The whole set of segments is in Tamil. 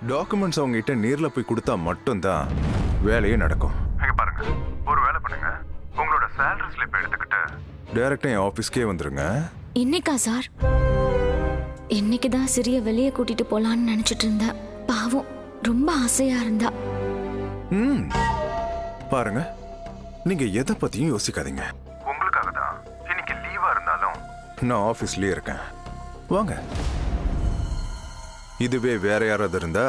டாக்குமெண்ட்ஸ் அவங்க கிட்ட நேர்ல போய் கொடுத்தா மட்டும்தான் வேலையே நடக்கும். இங்க பாருங்க, ஒரு வேலை பண்ணுங்க. உங்களோட சேலரி ஸ்லிப் எடுத்துக்கிட்டு டைரக்டா என் ஆபீஸ்க்கே வந்துருங்க. இன்னைக்கா சார்? இன்னைக்கு தான் சிறிய வெளியே கூட்டிட்டு போலான்னு நினைச்சிட்டு இருந்தேன். பாவம், ரொம்ப ஆசையா இருந்தா. பாருங்க, நீங்க எதை பத்தியும் யோசிக்காதீங்க. உங்களுக்காக தான் இன்னைக்கு லீவா இருந்தாலும் நான் ஆபீஸ்லயே இருக்கேன். வாங்க. இதுவே வேற யாராவது இருந்தா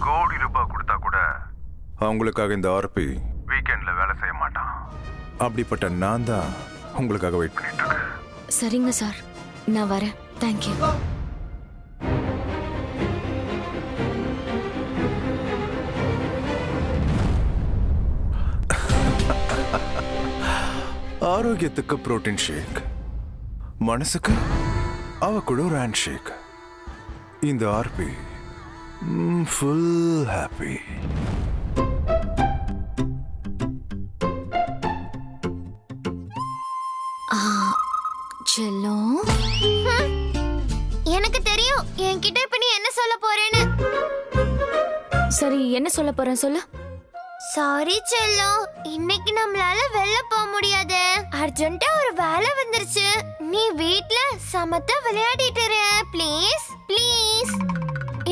கோடி ரூபாய் கொடுத்தா கூட அவங்களுக்காக இந்த ஆர்பி வீக்கெண்ட்ல வேலை செய்ய மாட்டான். அப்படிப்பட்ட நான் தான் உங்களுக்காக வெயிட் பண்ணிட்டு இருக்கேன். சரிங்க சார், நான் வரேன். தேங்க்யூ. ஆரோக்கியத்துக்கு புரோட்டீன் ஷேக், மனசுக்கு அவ கூட ஒரு ஹேண்ட் ஷேக். இந்த ஆர்பி ஃபுல் ஹாப்பி. செல்லம், எனக்கு தெரியும் என்கிட்ட இப்ப நீ என்ன சொல்ல போறேன்னு. சரி, என்ன சொல்ல போறேன் சொல்லு. சாரி செல்லம், இன்னைக்கு நம்மளால வெளில போக முடியாது. அர்ஜென்ட்டா ஒரு வேலை வந்துருச்சு. நீ வீட்ல சமத்தா விளையாடிட்டு இரு ப்ளீஸ் ப்ளீஸ்.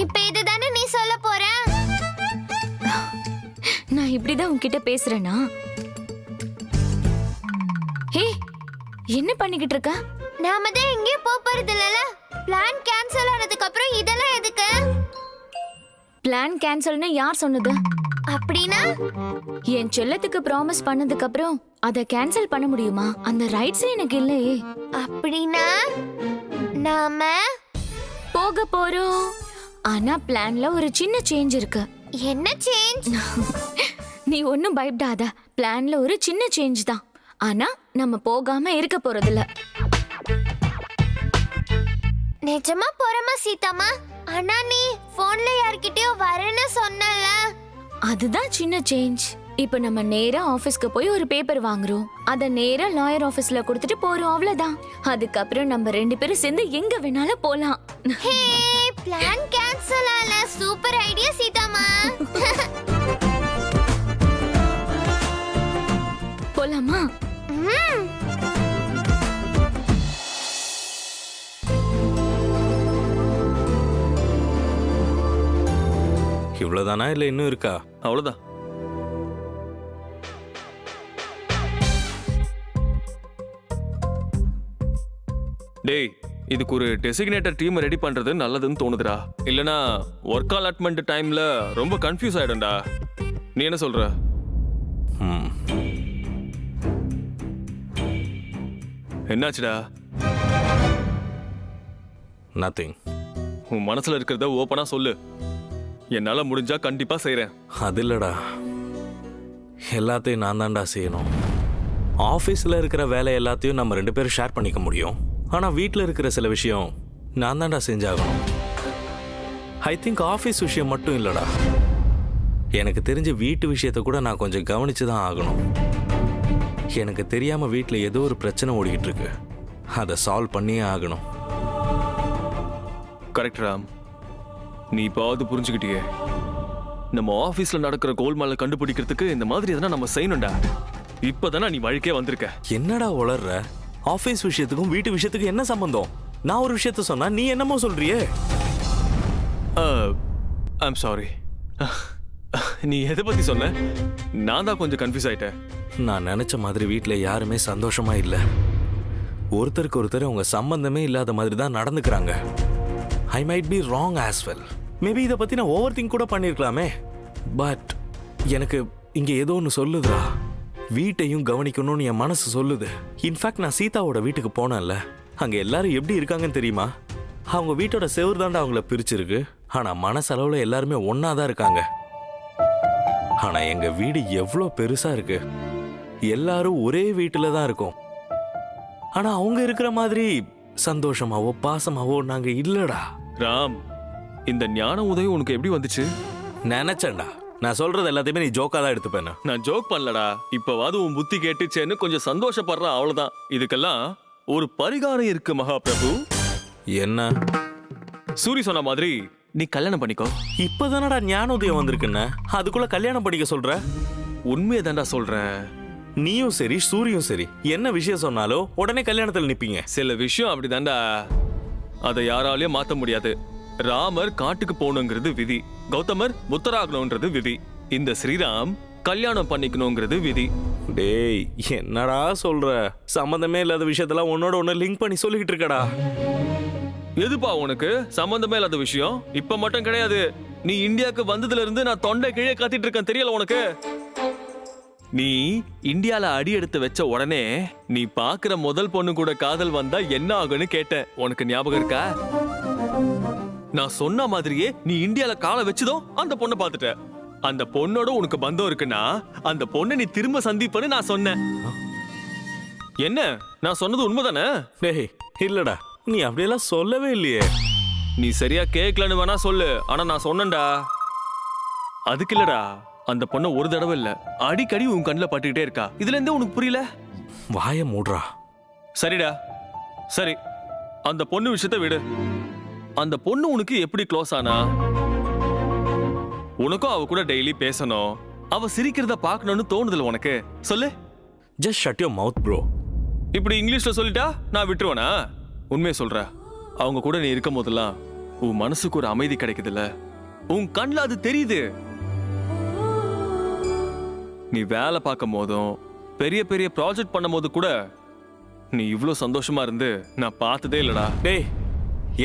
இப்ப இதுதானே நீ சொல்ல போற? நான் இப்படிதான் உன்கிட்ட பேசுறேனா? ஹே, என்ன பண்ணிக்கிட்டு இருக்க? நாம தான் எங்கேயும் போறது இல்லல. பிளான் கேன்சல் ஆனதுக்கு அப்புறம் இதெல்லாம் எதுக்கு? பிளான் கேன்சல்னு யார் சொன்னது? அப்படினா என் செல்லத்துக்கு ப்ராமிஸ் பண்ணதுக்கு அப்புறம் அத கேன்சல் பண்ண முடியுமா? அந்த ரைட்ஸ் எனக்கு இல்லையே. அப்படினா நாம போக போறோம். ஆனா பிளான்ல ஒரு சின்ன சேஞ்ச் இருக்கு. என்ன சேஞ்ச்? நீ ஒன்னும் பயப்படாத. பிளான்ல ஒரு சின்ன சேஞ்ச் தான். ஆனா நம்ம போகாம இருக்க போறதில்ல. நிஜமா போறமா சீதாமா? ஆனா நீ போன்ல யார்கிட்டயோ வரேன்னு சொன்னல. அதுதான் சின்ன சேஞ்ச். இப்ப நம்ம நேரா ஆபீஸ்க்கு போய் ஒரு பேப்பர் வாங்குறோம். அத நேரா லாயர் ஆபீஸ்ல கொடுத்துட்டு போறோம், அவ்வளவுதான். அதுக்கப்புறம் நம்ம 2 பேரும் சேர்ந்து எங்க வேணாலும் போலாம். ஹே, பிளான் கேன்சல் ஆல. சூப்பர் ஐடியா சீதாமா. போலாமா? இவ்வளவுதானா இல்ல இன்னும் இருக்கா? அவ்வளவுதான். டேய், இதுக்கு ஒரு டெசிக்னேட்டட் டீம் ரெடி பண்றது நல்லதுன்னு தோணுதுடா. இல்லனா ஒர்க் அலாட்மெண்ட் டைம்ல ரொம்ப கன்ஃபியூஸ் ஆயிடும்டா. நீ என்ன சொல்ற? என்னாச்சுடா? நத்திங். உன் மனசுல இருக்கிறத ஓப்பனா சொல்லு. என்னால முடிஞ்சா கண்டிப்பா செய்றேன். அது இல்லடா, எல்லாத்தையும் நான் தான்டா செய்யணும். ஆஃபீஸில் இருக்கிற வேலை எல்லாத்தையும் நம்ம 2 பேரும் ஷேர் பண்ணிக்க முடியும். ஆனால் வீட்டில் இருக்கிற சில விஷயம் நான் தான்டா செஞ்சாகணும். ஐ திங்க் ஆஃபீஸ் விஷயம் மட்டும் இல்லைடா, எனக்கு தெரிஞ்ச வீட்டு விஷயத்தை கூட நான் கொஞ்சம் கவனிச்சு தான் ஆகணும். எனக்கு தெரியாமல் வீட்டில் ஏதோ ஒரு பிரச்சனை ஓடிக்கிட்டு இருக்கு. அதை சால்வ் பண்ணியே ஆகணும். கரெக்ட் ராம், நீ இப்பாவது புரிஞ்சுக்கிட்டியே. நம்ம ஆபீஸ்ல நடக்கிற கோல்மாலை கண்டுபிடிக்கிறதுக்கு இந்த மாதிரி எதனா நம்ம செய்யணும்டா. இப்பதானே நீ வழிக்கே வந்திருக்க. என்னடா உளர்ற? ஆஃபீஸ் விஷயத்துக்கும் வீட்டு விஷயத்துக்கும் என்ன சம்பந்தம்? நான் ஒரு விஷயத்த சொன்னா நீ என்னமோ சொல்றியே. I'm sorry. நீ எதை பத்தி சொன்ன? நான் தான் கொஞ்சம் கன்ஃபியூஸ் ஆயிட்டேன். நான் நினைச்ச மாதிரி வீட்டில் யாருமே சந்தோஷமா இல்லை. ஒருத்தருக்கு ஒருத்தர் அவங்க சம்பந்தமே இல்லாத மாதிரி தான் நடந்துக்கிறாங்க. I might be wrong as well. Maybe இதை பத்தி நான் ஓவர் திங்க் கூட பண்ணியிருக்கலாமே. பட் எனக்கு இங்க ஏதோ ஒன்று சொல்லுதுடா. வீட்டையும் கவனிக்கணும்னு என் மனசு சொல்லுது. இன்ஃபேக்ட் நான் சீதாவோட வீட்டுக்கு போனேன்ல, அங்க எல்லாரும் எப்படி இருக்காங்கன்னு தெரியுமா? அவங்க வீட்டோட செவுரு தாண்டா அவங்கள பிரிச்சிருக்கு. ஆனா மனசளவுல எல்லாருமே ஒன்னாதான் இருக்காங்க. ஆனா எங்க வீடு எவ்வளோ பெருசா இருக்கு. எல்லாரும் ஒரே வீட்டுல தான் இருக்கோம். ஆனா அவங்க இருக்கிற மாதிரி சந்தோஷமாவோ பாசமாவோ நாங்க இல்லடா. ராம், இந்த ஞான உதயம் உனக்கு எப்படி வந்துச்சு? நினைச்சேன்டா, நான் சொல்றது எல்லாத்தையுமே நீ ஜோக்கா தான் எடுத்துப்பேன். நான் ஜோக் பண்ணலடா. இப்பவாது உன் புத்தி கேட்டுச்சேன்னு கொஞ்சம் சந்தோஷப்படுறேன், அவ்வளவுதான். இதுக்கெல்லாம் ஒரு பரிகாரம் இருக்கு மகாபிரபு. என்ன? சூரி சொன்ன மாதிரி நீ கல்யாணம் பண்ணிக்கோ. இப்பதானடா ஞானோதயம் வந்திருக்குன்னு அதுக்குள்ள கல்யாணம் பண்ணிக்க சொல்ற? உண்மையை தான்டா சொல்றேன். நீயும் சரி சூரியும் சரி என்ன விஷயம் சொன்னாலும் உடனே கல்யாணத்துல நிப்பீங்க. சில விஷயம் அப்படிதான்டா, அதை யாராலையும் மாத்த முடியாது. ராமர் காட்டுக்கு போகணுங்கிறது விதி, கௌதமர் புத்தராகணும்ன்றது விதி, இந்த ஸ்ரீராம் கல்யாணம் பண்ணிக்கணுங்கிறது விதி. டேய் என்னடா சொல்ற? சம்பந்தமே இல்லாத விஷயத்தெல்லாம் உன்னோட ஒன்னு லிங்க் பண்ணி சொல்லிக்கிட்டு இருக்கடா. எதுப்பா உனக்கு சம்பந்தமே இல்லாத விஷயம்? இப்ப மட்டும் கிடையாது, நீ இந்தியாவுக்கு வந்ததுல இருந்து நான் தொண்டை கீழே காத்திட்டு இருக்கேன், தெரியல உனக்கு? நீ இந்தியால அடி எடுத்து வச்ச உடனே நீ பாக்குற முதல் பொண்ணு கூட காதல் வந்தா என்ன ஆகுன்னு கேட்டேன், உனக்கு ஞாபகம் இருக்கா? நான் சொன்ன மாதிரியே நீ இந்தியால காலை வச்சதும் அந்த பொண்ணை பாத்துட்ட. அந்த பொண்ணோட உனக்கு பந்தம் இருக்குன்னா அந்த பொண்ணை நீ திரும்ப சந்திப்பன்னு நான் சொன்னேன். என்ன நான் சொன்னது உண்மைதானே? டேய் இல்லடா, நீ அப்படியெல்லாம் சொல்லவே இல்லையே. நீ சரியா கேட்கலன்னு வேணா சொல்லு, ஆனா நான் சொன்னேன்டா. அதுக்கு இல்லடா, அந்த பொண்ணை ஒரு தடவை இல்ல அடிக்கடி உன் கண்ணில் பட்டுக்கிட்டே இருக்கா. இதுல இருந்தே உனக்கு புரியல? வாய மூடுறா. சரிடா சரி, அந்த பொண்ணு விஷயத்தை விடு. அந்த பொண்ணு உனக்கு எப்படி க்ளோஸ் ஆனா? உனக்கும் அவ கூட டெய்லி பேசணும், அவ சிரிக்கிறத பார்க்கணும்னு தோணுதுல உனக்கு? சொல்லு. Just shut your mouth bro. இப்படி இங்கிலீஷ்ல சொல்லிட்டா நான் விட்டுருவேனா? உண்மையை சொல்ற, அவங்க கூட நீ இருக்கும் போதெல்லாம் உன் மனசுக்கு ஒரு அமைதி கிடைக்குதுல்ல, உன் கண்ணில் அது தெரியுது. நீ வேலை பார்க்கும் போதும் பெரிய பெரிய ப்ராஜெக்ட் பண்ணும் போது கூட நீ இவ்வளவு சந்தோஷமா இருந்து நான் பார்த்ததே இல்லடா. டேய்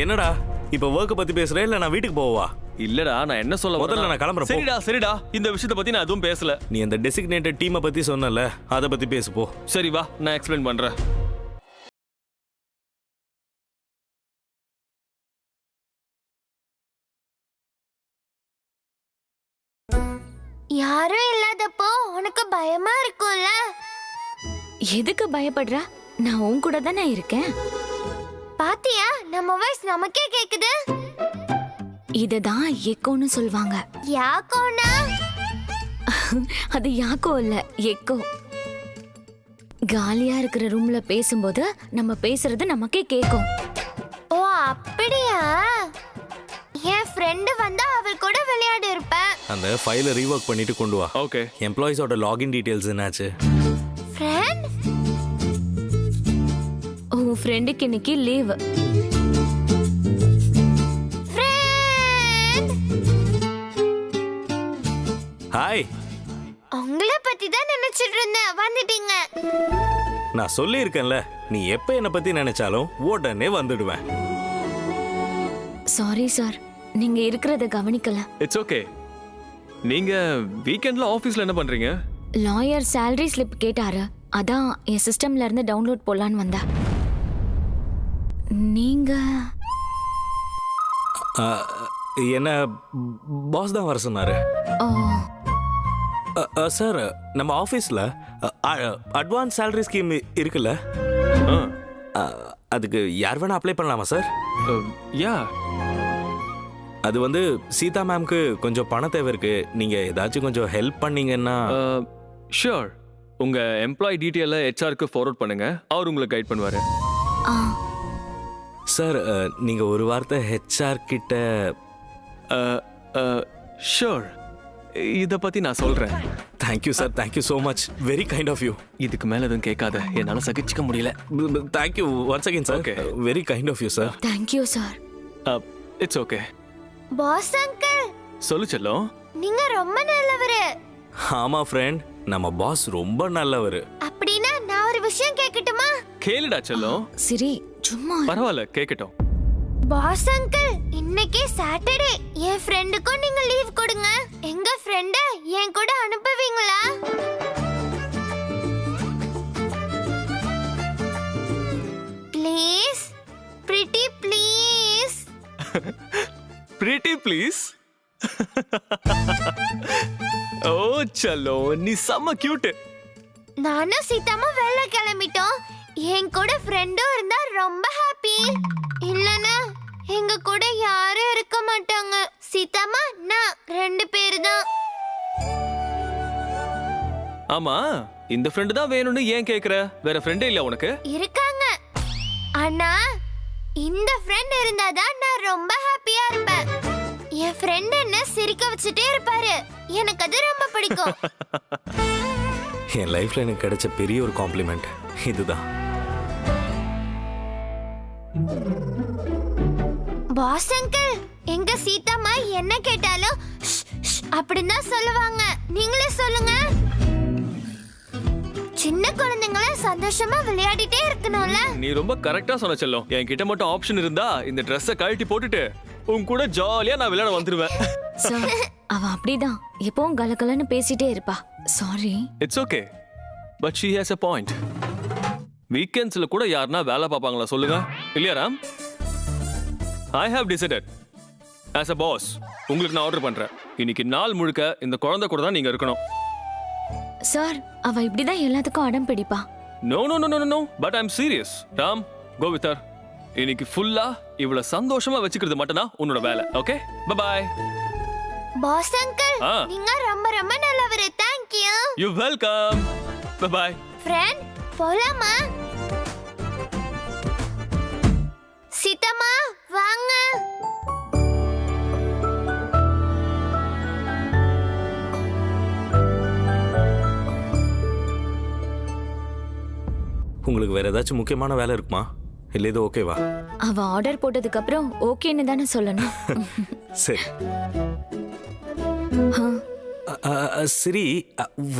என்னடா இப்ப ஒர்க்க பத்தி பேசுற இல்ல நான் வீட்டுக்கு போவா? இல்லடா, நான் என்ன சொல்ல முதல்ல வரேன், நான் கிளம்புறேன். போ. சரிடா சரிடா, இந்த விஷயத்தை பத்தி நான் எதுவும் பேசல. நீ அந்த டெசிக்னேட்டட் டீமை பத்தி சொன்னல, அத பத்தி பேசு போ. சரி வா, நான் எக்ஸ்பிளைன் பண்றேன். யாரும் இல்லாதப்போ உனக்கு பயமா இருக்கும்ல? எதுக்கு பயப்படுற? நான் உன் கூட தானே இருக்கேன். பாத்தியா நம்ம வாய்ஸ் நமக்கே கேக்குது. இததான் எக்கோன்னு சொல்வாங்க. யாக்கோனா? அது யாக்கோ இல்ல, எக்கோ. காலியா இருக்கிற ரூம்ல பேசும்போது நம்ம பேசுறது நமக்கே கேக்கும். ஓ அப்படியா? என் ஃப்ரெண்டு வந்தா அவள் கூட விளையாடி இருப்பேன். அந்த ஃபைலை ரீவொர்க் பண்ணிட்டு கொண்டு வா. ஓகே. எம்ப்ளாயிஸோட லாகின் டீடைல்ஸ் என்னாச்சு? ஃப்ரெண்ட்? உன் ஃப்ரெண்டுக்கு இன்னைக்கு லீவ். Friend hi. உங்களை பத்தி தான் நினைச்சிட்டு இருந்தேன், வந்துட்டீங்க. நான் சொல்லியிருக்கேன்ல, நீ எப்ப என்ன பத்தி நினைச்சாலும் உடனே வந்துடுவேன். சாரி சார், நீங்க இருக்கிறத கவனிக்கல. It's okay. நீங்க வீக்கெண்ட்ல ஆபீஸ்ல என்ன பண்றீங்க? லாயர் salary slip கேட்டாரு, அதான் என் சிஸ்டம்ல இருந்து டவுன்லோட் போலான்னு வந்தா. நீங்க என்ன பாஸ் தான் வர சொன்னாரு. ஓ, சார் நம்ம ஆஃபீஸில் அட்வான்ஸ் சேலரி ஸ்கீம் இருக்குல்ல, அதுக்கு யார் வேணா அப்ளை பண்ணலாமா சார்? யா, அது வந்து சீதா மேம்க்கு கொஞ்சம் பண தேவை இருக்கு. நீங்க ஏதாச்சும் கொஞ்சம் ஹெல்ப் பண்ணீங்கன்னா. ஷூர். உங்க எம்ப்ளாயி டீட்டெயில ஹெச்ஆருக்கு ஃபார்வர்ட் பண்ணுங்க, அவர் உங்களுக்கு கைட் பண்ணுவாரு. ஆ, சார் நீங்க ஒரு வார்த்தை ஹெச்ஆர் கிட்ட. ஷூர், இத பத்தி நான் சொல்றேன். Thank you sir, thank you so much, very kind of you. இதுக்கு மேல எதுவும் கேட்காத, என்னால சகிச்சுக்க முடியல. Thank you once again sir, Okay. Very kind of you sir. Thank you sir. It's okay. Boss uncle, சொல்லு செல்லம். நீங்க ரொம்ப நல்லவரு. ஆமா ஃப்ரெண்ட், நம்ம பாஸ் ரொம்ப நல்லவர். அப்படின்னா நான் ஒரு விஷயம் கேட்கட்டுமா? கேளுடா செல்லம். சரி, சும்மா இரு. பரவாயில்ல, கேட்கட்டும். பாஸ் அங்கிள், இன்னைக்கு சாட்டர்டே, என் ஃப்ரெண்டுக்கும் நீங்க லீவ் கொடுங்க. எங்க ஃப்ரெண்ட என் கூட அனுப்புவீங்களா? Please, pretty please. Pretty please. ஓ செல்லோ, நீ செம்ம கியூட். நானும் சீதாமா வெளில கிளம்பிட்டோம். என் கூட ஃப்ரெண்டும் இருந்தா ரொம்ப ஹாப்பி. இல்லனா எங்க கூட யாரும் இருக்க மாட்டாங்க. சீதாமா நான் 2 பேர் தான். ஆமா, இந்த ஃப்ரெண்ட் தான் வேணும்னு ஏன் கேக்குற? வேற ஃப்ரெண்டே இல்ல உனக்கு? இருக்காங்க, ஆனா இந்த ஃப்ரெண்ட் இருந்தாதான் நான் ரொம்ப ஹாப்பியா இருப்பேன். என் ஃப்ரெண்ட் என்ன சிரிக்க வச்சுட்டே இருப்பாரு. எனக்கு அது ரொம்ப பிடிக்கும். என் லைஃப்ல எனக்கு கிடைச்ச பெரிய ஒரு காம்ப்ளிமெண்ட் இதுதான். பாஸ் அங்கிள், எங்க சீதாமா என்ன கேட்டாலும் அப்படின்னு தான் சொல்லுவாங்க. நீங்களே சொல்லுங்க. சின்ன குழந்தைங்கள சந்தோஷமா விளையாடிட்டே இருக்கணும்ல. நீ ரொம்ப கரெக்டா சொன்ன செல்லம். என்கிட்ட மட்டும் ஆப்ஷன் இருந்தா இந்த ட்ரெஸ்ஸை கழட்டி போட்டுட்டு உன் கூட ஜாலியா நான் விளையாட வந்துருவேன். சார், அவ அப்படிதான் எப்பவும் கலகலன்னு பேசிட்டே இருப்பா. Sorry. It's okay, but she has a point. வீக்கெண்ட்ஸ்ல கூட யாருன்னா வேலை பார்ப்பாங்களா சொல்லுங்க? இல்லையா Ram? I have decided as a boss, உங்களுக்கு நான் ஆர்டர் பண்றேன். இன்னைக்கு நாள் முழுக்க இந்த குழந்தை கூட தான் நீங்க இருக்கணும். சார், அவ இப்படிதான் எல்லாத்துக்கும் அடம் பிடிப்பா. No no no no no, but I am serious. Ram, go with her. இன்னைக்கு ஃபுல்லா இவ்வளவு சந்தோஷமா வச்சுக்கிறது மட்டும்னா உன்னோட வேலை. Okay, bye bye. Boss uncle, நீங்க ரொம்ப ரொம்ப நல்லவரு. Thank you. You welcome. Bye bye. Friend, போலாமா? சீதாமா வாங்க. உங்களுக்கு வேற ஏதாச்சும் முக்கியமான வேலை இருக்குமா? இல்ல இது ஓகேவா? அவ ஆர்டர் போட்டதுக்கு அப்புறம் ஓகேன்னு தானே சொல்லணும். சரி. சரி,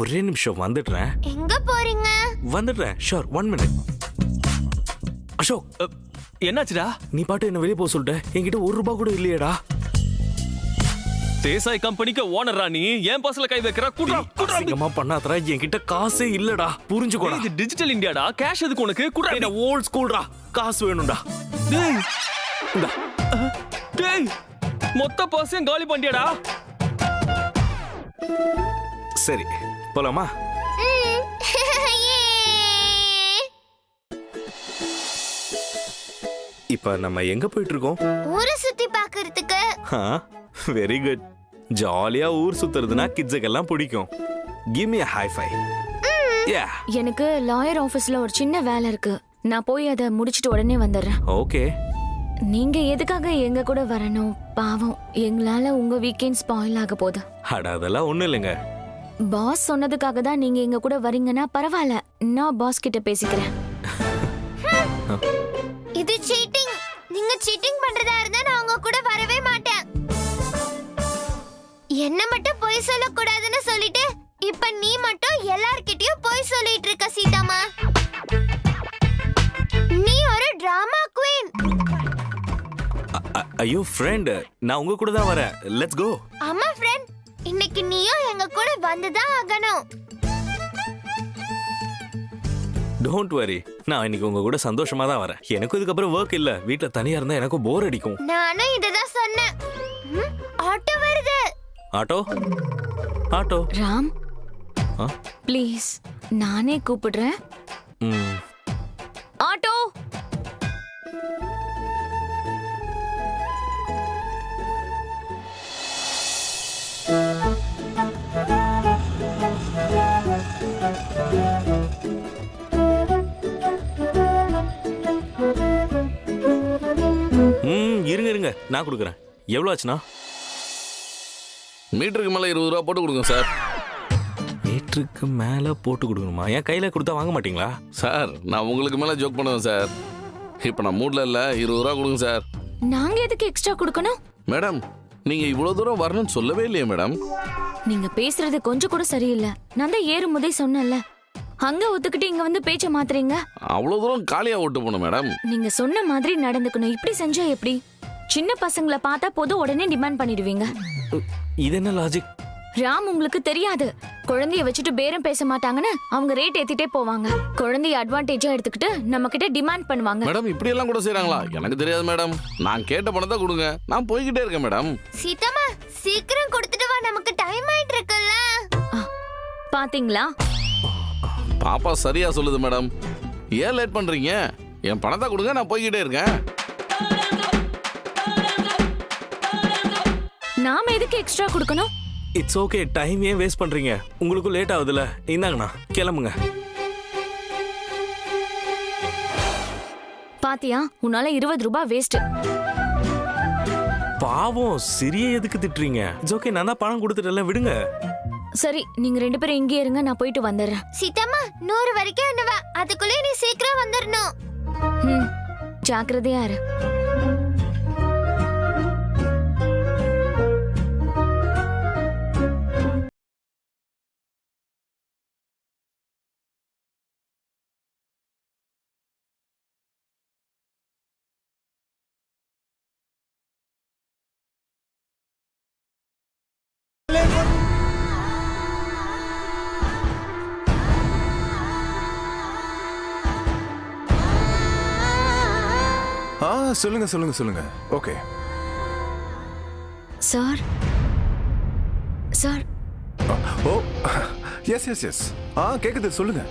ஒரே நிமிஷம் வந்துடுறேன். எங்க போறீங்க? வந்துடுறேன். Sure, 1 minute. அசோக், என்னாச்சுடா? நீ பாட்டு என்ன வெளியே போக சொல்லிட்ட. என்கிட்ட ₹1 கூட இல்லையேடா. தேசாய் கம்பெனிக்கு ஓனரா நீ? ஏன் பர்ஸ்ல கை வைக்கற? குட்ரா குட்ரா. சீக்கிரமா பண்ணாதடா. என்கிட்ட காசே இல்லடா. புரிஞ்சுக்கோடா. இது டிஜிட்டல் இந்தியாடா. கேஷ் எதுக்கு உனக்கு? குட்ரா. என்ன ஓல்ட் ஸ்கூல்டா. காசு வேணும்டா. டேய், இந்தா. டேய், மொத்த பர்ஸையும் காலி பண்ணியாடா. சரி, போலாமா? இப்ப நம்ம எங்க போயிட்டு இருக்கோம்? ஊரை சுத்தி பார்க்கிறதுக்கு. Very good. ஜாலியா ஊர் சுத்துறதுனா கிட்ஸுக்கெல்லாம் பிடிக்கும். Give me a high five. Yeah. எனக்கு லாயர் ஆபீஸ்ல ஒரு சின்ன வேலை இருக்கு. நான் போய் அதை முடிச்சிட்டு உடனே வந்துடுறேன். ஓகே. நீங்க எதுக்காக எங்க கூட வரணும்? பாவம், எங்களால உங்க வீக்கெண்ட் ஸ்பாயில் ஆக போகுது. அட அதெல்லாம் ஒண்ணும் இல்லைங்க. பாஸ் சொன்னதுக்காக தான் நீங்க எங்க கூட வரீங்கன்னா பரவாயில்ல. நான் பாஸ் கிட்ட பேசிக்கிறேன். இது சீட்டிங். நீங்க சீட்டிங் பண்றதா இருந்தா நான் உங்க கூட வரவே மாட்டேன். என்ன மட்டும் பொய் சொல்ல கூடாதுன்னு சொல்லிட்டு இப்ப நீ மட்டும் எல்லார்கிட்டயும் பொய் சொல்லிட்டு இருக்க சீதாமா. நீ ஒரு டிராமா குவீன். ஐயோ ஃப்ரெண்ட், நான் உங்க கூட தான் வரேன். Let's go. ஆமா ஃப்ரெண்ட், இன்னைக்கு நீயும் எங்க கூட வந்துதான் ஆகணும். டோன்ட் வரி, நான் இன்னைக்கு உங்க கூட சந்தோஷமா தான் வரேன். எனக்கும் இதுக்கப்புறம் ஒர்க் இல்ல. வீட்ல தனியா இருந்தா எனக்கும் போர் அடிக்கும். நானும் இததான் சொன்னேன். ஆட்டோ வருது. Auto auto. ராம், ப்ளீஸ் நானே கூப்பிடுறேன். ஆட்டோ. இருங்க, நான் கொடுக்குறேன். எவ்வளோ ஆச்சுண்ணா? மீட்டருக்கு மேலே 20 ரூபா போட்டு கொடுங்க சார். மீட்டருக்கு மேலே போட்டு கொடுக்கணுமா? என் கையில் கொடுத்தா வாங்க மாட்டீங்களா? சார், நான் உங்களுக்கு மேலே ஜோக் பண்ணுவேன் சார். இப்போ நான் மூடில் இல்லை. 20 ரூபா கொடுங்க சார். நாங்க எதுக்கு எக்ஸ்ட்ரா கொடுக்கணும்? மேடம், நீங்கள் இவ்வளோ தூரம் வரணும்னு சொல்லவே இல்லையே மேடம். நீங்க பேசுறது கொஞ்சம் கூட சரியில்லை. நான் தான் ஏறும் போதே சொன்னேன்ல. அங்க ஒத்துக்கிட்டு இங்க வந்து பேச்ச மாத்துறீங்க. அவ்வளோ தூரம் காலியாக ஓட்டு போகணும் மேடம். நீங்க சொன்ன மாதிரி நடந்துக்கணும். இப்படி செஞ்சா எப்படி? சின்ன பசங்களை பார்த்தா போதும் உடனே டிமாண்ட் பண்ணிடுவீங்க. இது என்ன லாஜிக்? ராம், உங்களுக்கு தெரியாது. குழந்தைய வச்சுட்டு பேரம் பேச மாட்டாங்கன்னு அவங்க ரேட் ஏத்திட்டே போவாங்க. குழந்தைய அட்வான்டேஜா எடுத்துக்கிட்டு நம்ம கிட்ட டிமாண்ட் பண்ணுவாங்க. மேடம், இப்படி எல்லாம் கூட செய்றாங்களா? எனக்கு தெரியாது மேடம். நான் கேட்ட பணத்தை கொடுங்க. நான் போய்கிட்டே இருக்கேன் மேடம். சீதாமா, சீக்கிரம் கொடுத்துட்டு வா, நமக்கு டைம் ஆயிட்டு இருக்குல்ல. பாத்தீங்களா? பாப்பா சரியா சொல்லுது மேடம். ஏன் லேட் பண்றீங்க? என் பணத்தை கொடுங்க, நான் போய்கிட்டே இருக்கேன். நாம எதுக்கு எக்ஸ்ட்ரா கொடுக்கணும்? It's okay. டைம் ஏன் வேஸ்ட் பண்றீங்க? உங்களுக்கும் லேட் ஆகுதுல்ல. இந்தாங்கண்ணா, கிளம்புங்க. பாத்தியா, உன்னால 20 ரூபாய் வேஸ்ட். பாவம் சிறிய எதுக்கு திட்டுறீங்க? இட்ஸ் ஓகே, நான் தான் பணம் கொடுத்துட்டேன்ல, விடுங்க. சரி நீங்க 2 பேரும் இங்கே இருங்க, நான் போயிட்டு வந்துடுறேன். சீதாம்மா 100 வரைக்கும் என்னவா, அதுக்குள்ளே நீ சீக்கிரம் வந்துடணும். ம், ஜாக்கிரதையா இரு. சொல்லுங்க சொல்லுங்க சொல்லுங்க. Okay sir sir oh yes yes yes கேக்குது, சொல்லுங்க.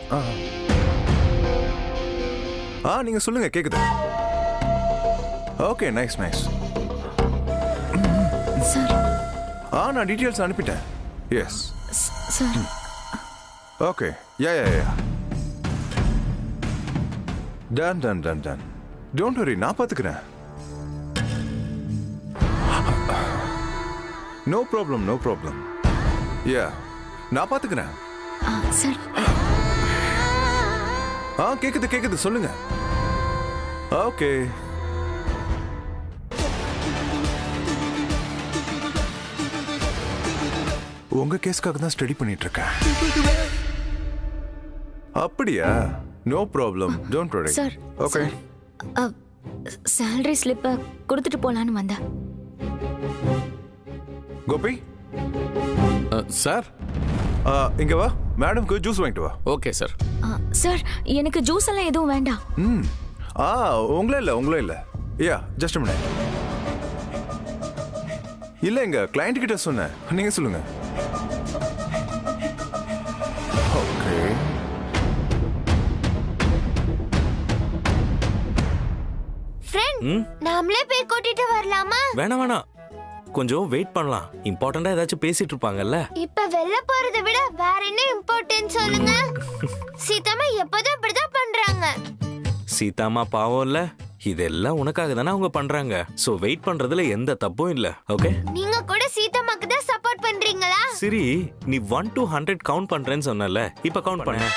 நீங்க சொல்லுங்க, கேக்குது. Okay, nice nice. சார் நான் டீடைல்ஸ் அனுப்பிட்டேன். Yes sir okay. Yeah yeah yeah done done done done. Don't worry, நான் பார்த்துக்கிறேன். No problem no problem. Yeah, நான் பார்த்துக்கிறேன். சார் கேக்குது கேக்குது, சொல்லுங்க. ஓகே. உங்க கேஸ்க்காக தான் ஸ்டடி பண்ணிட்டு இருக்கேன். அப்படியா? No problem, don't worry. Sir okay. Salary ஸ்லிப்பை கொடுத்துட்டு போலான்னு வந்தேன். கோபி சார். இங்க வா, மேடம்க்கு ஜூஸ் வாங்கிட்டு வா. Okay sir. சார் எனக்கு ஜூஸ் எல்லாம் எதுவும் வேண்டாம். ம் உங்களே இல்ல. Yeah, just minute. இல்ல, எங்க கிளையண்ட் கிட்ட சொன்னேன், நீங்க சொல்லுங்க. ஓகே. ஃப்ரெண்ட், நாமளே போய் கூட்டிட்டு வரலாமா? வேணாம் வேணாம், கொஞ்சம் வெயிட் பண்ணலாம். இம்பார்ட்டண்டா ஏதாச்சும் பேசிட்டு இருப்பாங்கல்ல. இப்ப வெளில போறதை விட வேற என்ன இம்பார்ட்டன்ட் சொல்லுங்க? சீதாம்மா எப்போதும் இப்படிதான் பண்றாங்க. சீதாமா பாவம் இல்ல, இதெல்லாம் உனக்காக தானே அவங்க பண்றாங்க. சோ வெயிட் பண்றதுல எந்த தப்பும் இல்ல. ஓகே, நீங்க கூட சீதாம்மாக்கு தான் சப்போர்ட் பண்றீங்களா? சரி, நீ 1 to 100 கவுண்ட் பண்றேன்னு சொன்னல, இப்ப கவுண்ட் பண்ணு.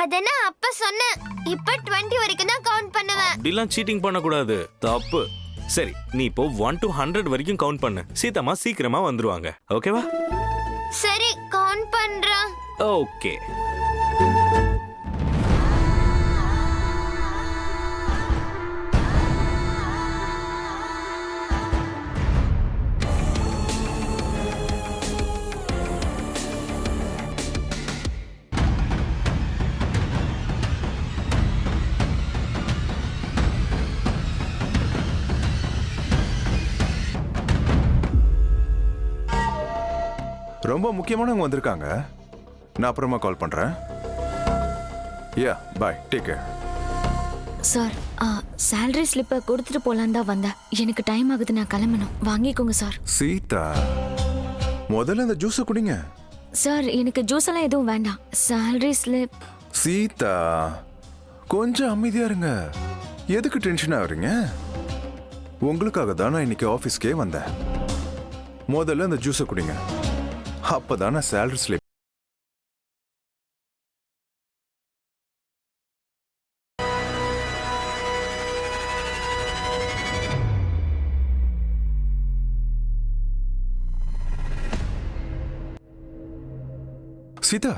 அத நான் அப்ப சொன்னேன், இப்ப 20 வரைக்கும் தான் கவுண்ட் பண்ணுவேன். அப்படிலாம் சீட்டிங் பண்ண கூடாது, தப்பு. சரி, நீ இப்போ 1 to 100 வரைக்கும் கவுண்ட் பண்ணு. சீதாமா சீக்கிரமா வந்துருவாங்க. ஓகேவா? சரி, கவுண்ட் பண்றேன். ஓகே. ரொம்ப முக்கியமானவங்க வந்திருக்காங்க, நான் அப்புறமா கால் பண்றேன். Yeah, bye, take care. Sir salary ஸ்லிப்பை கொடுத்துட்டு போலான்னு தான் வந்தேன். எனக்கு டைம் ஆகுது, நான் கிளம்பணும். வாங்கிக்கோங்க சார். சீதா, முதல்ல இந்த ஜூஸை குடிங்க. சார் எனக்கு ஜூஸ் எல்லாம் எதுவும் வேண்டாம். Salary slip. சீதா, கொஞ்சம் அமைதியா இருங்க. எதுக்கு டென்ஷன் ஆகுறீங்க? உங்களுக்காக தான் நான் இன்னைக்கு ஆஃபீஸ்க்கே வந்தேன். முதல்ல இந்த ஜூஸை குடிங்க, அப்பதான சேலரி ஸ்லிப். சீதா,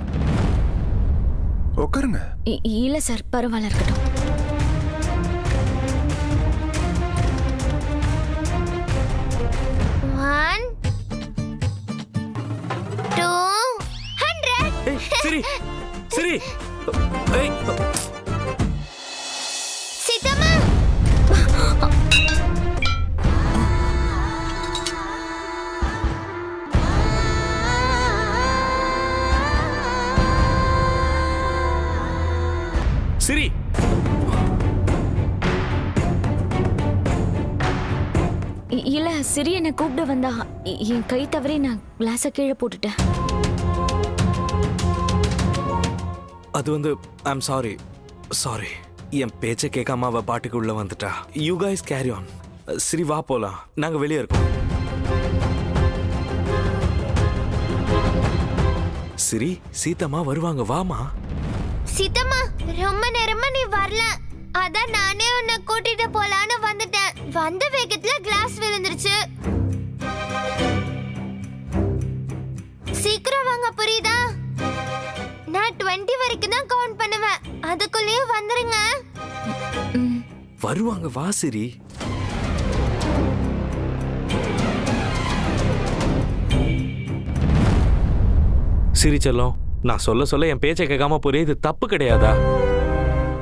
உட்காருங்க. இல்ல சார், பரவாயில்ல, இருக்கட்டும். சரி சரி. சீதாம்மா, சரி. இல்ல, சரி என்ன கூப்பிட வந்தா என் கை தவறி நான் கிளாஸ கீழே போட்டுட்டேன். அது வந்து ஐம் சாரி. என் பேச்சை கேட்காம அவ பாட்டுக்கு உள்ள வந்துட்டா. You guys carry on. சரி வா போலாம், நாங்க வெளியே இருக்கோம். சரி, சீதாம்மா வருவாங்க, வாமா. சீதம்மா, ரொம்ப நேரமா நீ வரல. அதான் நானே உன்னை கூட்டிட்டு போலான்னு வந்துட்டேன். வந்த வேகத்துல கிளாஸ் விழுந்துருச்சு. சீக்கிரம் வாங்க, புரியுதா? நான் 20 வரைக்கும் தான் கவுண்ட் பண்ணுவேன். அதுக்குள்ளேயே வந்துருங்க. வருவாங்க, வா சிரி. சிரி செல்லம், நான் சொல்ல சொல்ல என் பேச்சை கேட்காம போறே, இது தப்பு கிடையாதா?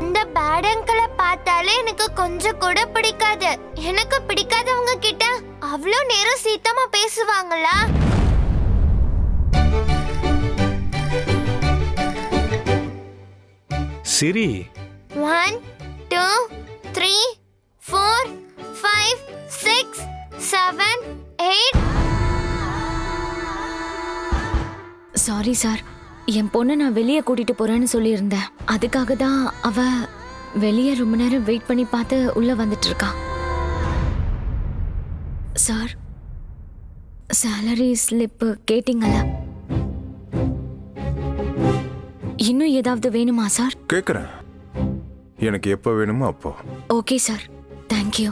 இந்த பேட் அங்கிளை பார்த்தாலே எனக்கு கொஞ்சம் கூட பிடிக்காது. எனக்கு பிடிக்காதவங்க கிட்ட அவ்வளோ நேரம் சீத்தமா பேசுவாங்களா? சிரி, 1 2 3 4 5 6 7 8. சாரி சார், என் பொண்ணை நான் வெளியே கூட்டிட்டு போறேன்னு சொல்லியிருந்தேன். அதுக்காக தான் அவ வெளியே ரொம்ப நேரம் வெயிட் பண்ணி பார்த்து உள்ள வந்துட்டு இருக்கா. சார், சேலரி ஸ்லிப் கேட்டிங்கல்ல, இன்னும் ஏதாவது வேணுமா சார்? கேட்குறேன். எனக்கு எப்போ வேணுமோ அப்போ. Okay sir, thank you.